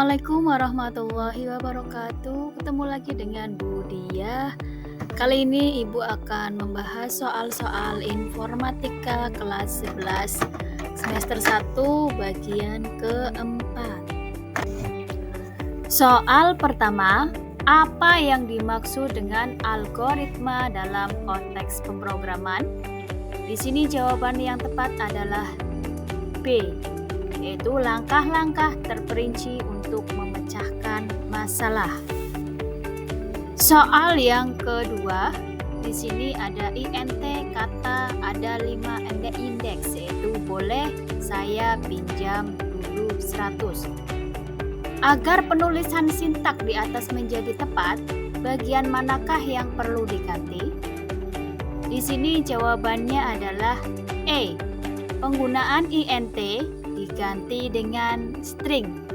Assalamualaikum warahmatullahi wabarakatuh. Ketemu lagi dengan Bu Diah. Kali ini Ibu akan membahas soal-soal informatika kelas 11 semester 1 bagian keempat. Soal pertama, apa yang dimaksud dengan algoritma dalam konteks pemrograman? Di sini jawaban yang tepat adalah B, yaitu langkah-langkah terperinci untuk memecahkan masalah. Soal yang kedua, di sini ada INT kata, ada 5 indeks, yaitu boleh saya pinjam dulu 100. Agar penulisan sintak di atas menjadi tepat, bagian manakah yang perlu diganti? Di sini jawabannya adalah E. Penggunaan INT diganti dengan string.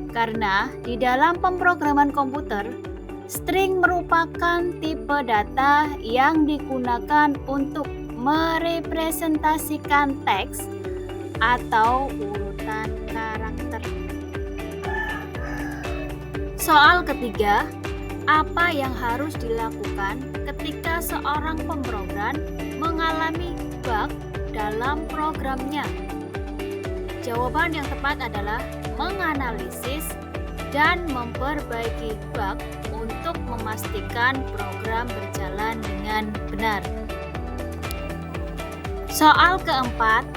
Karena di dalam pemrograman komputer, string merupakan tipe data yang digunakan untuk merepresentasikan teks atau urutan karakter. Soal ketiga, apa yang harus dilakukan ketika seorang pemrogram mengalami bug dalam programnya? Jawaban yang tepat adalah menganalisis dan memperbaiki bug untuk memastikan program berjalan dengan benar. Soal keempat,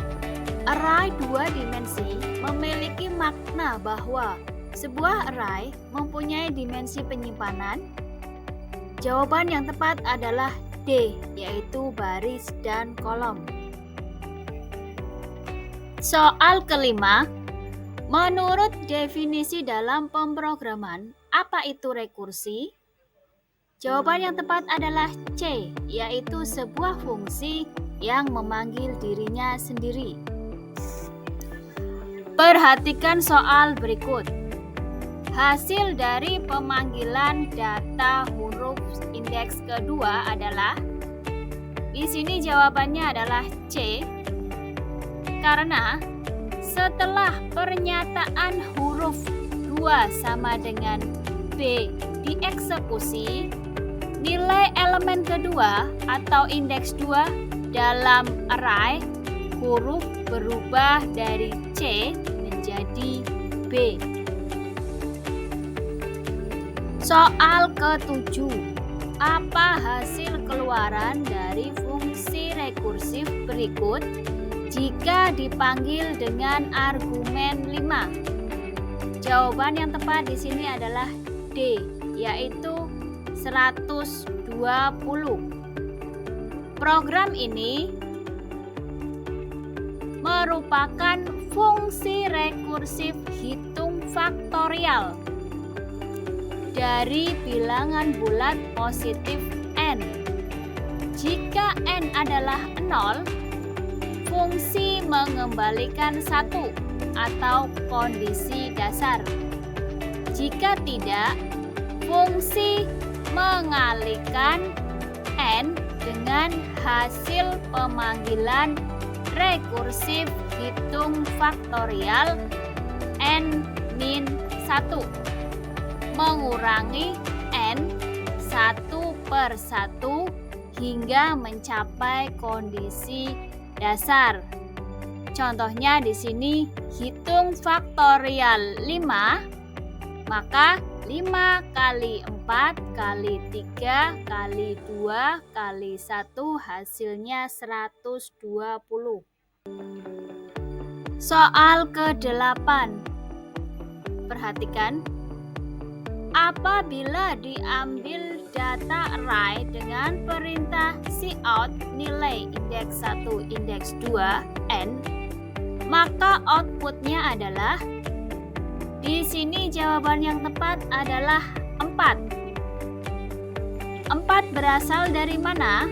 array 2 dimensi memiliki makna bahwa sebuah array mempunyai dimensi penyimpanan. Jawaban yang tepat adalah D, yaitu baris dan kolom. Soal kelima, menurut definisi dalam pemrograman, apa itu rekursi? Jawaban yang tepat adalah C, yaitu sebuah fungsi yang memanggil dirinya sendiri. Perhatikan soal berikut. Hasil dari pemanggilan data huruf indeks kedua adalah, di sini jawabannya adalah C, karena setelah pernyataan huruf 2 sama dengan B dieksekusi, nilai elemen kedua atau indeks 2 dalam array huruf berubah dari C menjadi B. Soal ke-7, apa hasil keluaran dari fungsi rekursif berikut jika dipanggil dengan argumen 5? Jawaban yang tepat di sini adalah D, yaitu 120. Program ini merupakan fungsi rekursif hitung faktorial dari bilangan bulat positif n. Jika n adalah 0, fungsi mengembalikan 1 atau kondisi dasar. Jika tidak, fungsi mengalihkan n dengan hasil pemanggilan rekursif hitung faktorial n-1 mengurangi n 1/1 hingga mencapai kondisi dasar. Contohnya di sini hitung faktorial 5, maka 5 kali 4 kali 3 kali 2 kali 1 hasilnya 120. Soal ke-8. Perhatikan, apabila diambil data array dengan perintah cout nilai indeks 1, indeks 2, n, maka outputnya adalah, di sini jawaban yang tepat adalah 4. 4 berasal dari mana?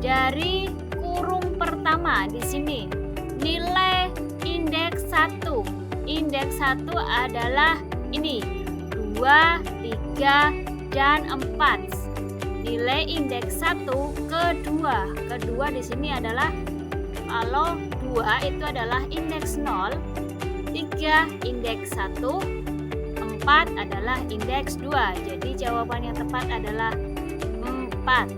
Dari kurung pertama di sini. Nilai indeks 1. Indeks 1 adalah ini, 2, 3, dan 4. Nilai indeks 1 kedua. Kedua di sini adalah, kalau 2 itu adalah indeks 0, 3 indeks 1, tepat adalah indeks 2. Jadi jawaban yang tepat adalah 4.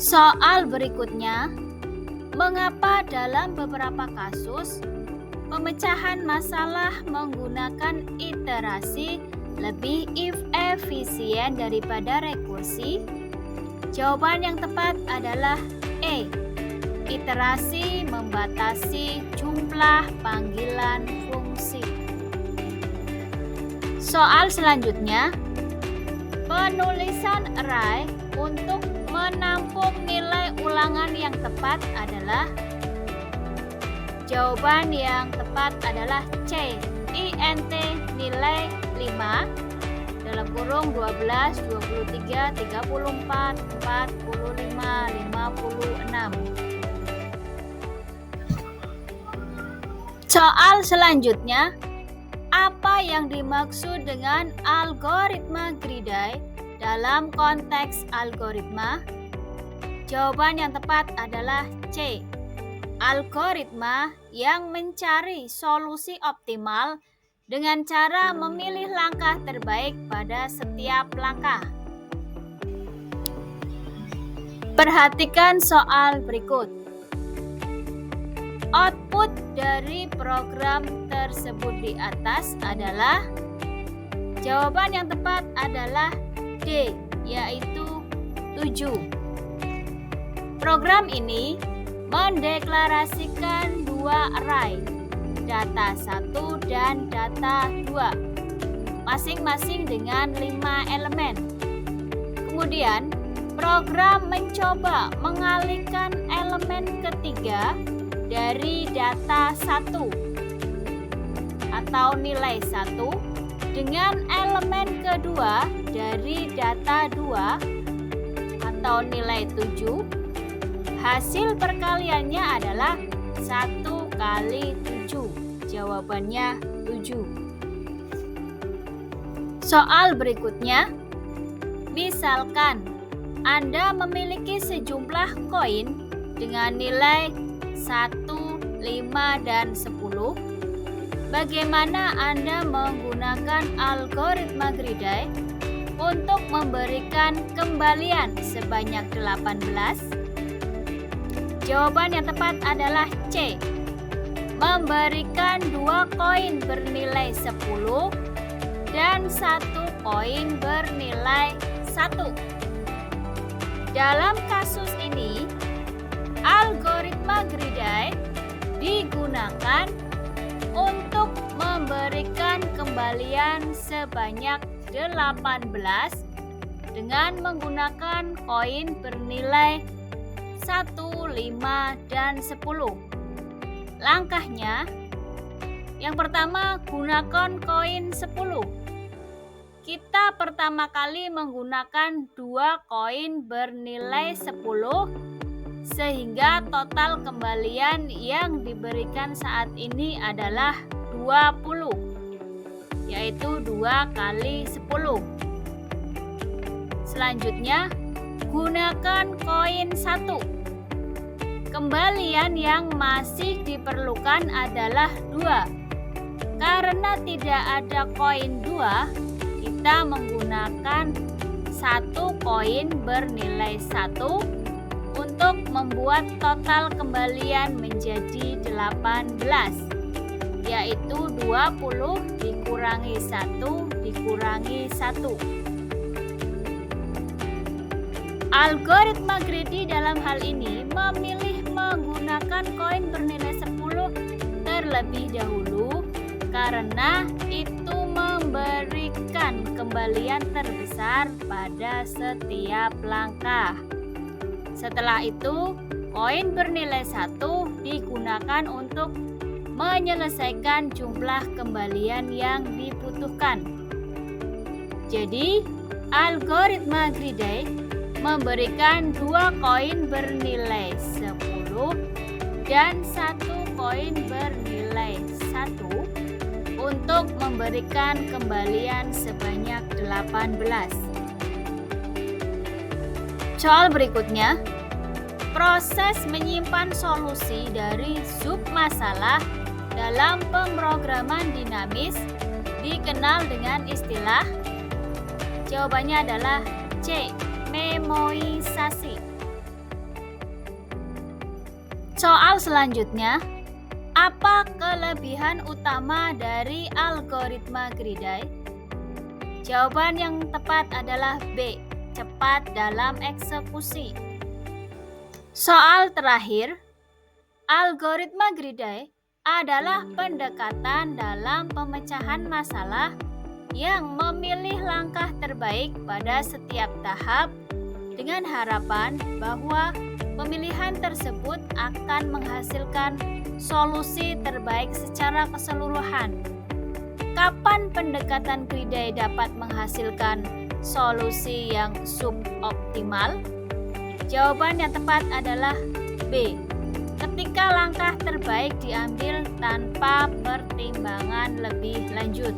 Soal berikutnya, mengapa dalam beberapa kasus pemecahan masalah menggunakan iterasi lebih efisien daripada rekursi? Jawaban yang tepat adalah E. Iterasi membatasi jumlah panggilan fungsi. Soal selanjutnya, penulisan array untuk menampung nilai ulangan yang tepat adalah, jawaban yang tepat adalah C. INT nilai 5 dalam kurung 12, 23, 34, 45, 56. Soal selanjutnya, apa yang dimaksud dengan algoritma Greedy dalam konteks algoritma? Jawaban yang tepat adalah C. Algoritma yang mencari solusi optimal dengan cara memilih langkah terbaik pada setiap langkah. Perhatikan soal berikut. Output dari program tersebut di atas adalah, jawaban yang tepat adalah D, yaitu 7. Program ini mendeklarasikan dua array, data 1 dan data 2, masing-masing dengan 5 elemen. Kemudian, program mencoba mengalihkan elemen ketiga dari data 1 atau nilai 1 dengan elemen kedua dari data 2 atau nilai 7. Hasil perkaliannya adalah 1 kali 7. Jawabannya 7. Soal berikutnya, misalkan Anda memiliki sejumlah koin dengan nilai 1, 5, dan 10. Bagaimana Anda menggunakan algoritma Greedy untuk memberikan kembalian sebanyak 18? Jawaban yang tepat adalah C. Memberikan 2 koin bernilai 10 dan 1 koin bernilai 1. Dalam kasus ini, algoritma Greedy digunakan untuk memberikan kembalian sebanyak 18 dengan menggunakan koin bernilai 1, 5, dan 10. Langkahnya, yang pertama, gunakan koin 10. Kita pertama kali menggunakan 2 koin bernilai 10, sehingga total kembalian yang diberikan saat ini adalah 20, yaitu 2 kali 10. Selanjutnya, gunakan koin 1. Kembalian yang masih diperlukan adalah 2. Karena tidak ada koin 2, kita menggunakan 1 koin bernilai 1 untuk membuat total kembalian menjadi 18, yaitu 20 dikurangi 1 dikurangi 1. Algoritma Greedy dalam hal ini memilih menggunakan koin bernilai 10 terlebih dahulu karena itu memberikan kembalian terbesar pada setiap langkah. Setelah itu, koin bernilai 1 digunakan untuk menyelesaikan jumlah kembalian yang dibutuhkan. Jadi, algoritma Greedy memberikan 2 koin bernilai 10 dan 1 koin bernilai 1 untuk memberikan kembalian sebanyak 18. Soal berikutnya, proses menyimpan solusi dari submasalah dalam pemrograman dinamis dikenal dengan istilah? Jawabannya adalah C. Memoisasi. Soal selanjutnya, apa kelebihan utama dari algoritma Greedy? Jawaban yang tepat adalah B. Cepat dalam eksekusi. Soal terakhir, algoritma Greedy adalah pendekatan dalam pemecahan masalah yang memilih langkah terbaik pada setiap tahap dengan harapan bahwa pemilihan tersebut akan menghasilkan solusi terbaik secara keseluruhan. Kapan pendekatan Greedy dapat menghasilkan solusi yang suboptimal? Jawaban yang tepat adalah B. Ketika langkah terbaik diambil tanpa pertimbangan lebih lanjut.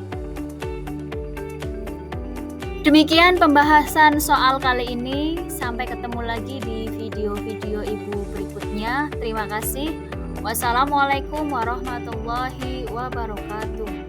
Demikian pembahasan soal kali ini. Sampai ketemu lagi di video-video Ibu berikutnya. Terima kasih. Wassalamualaikum warahmatullahi wabarakatuh.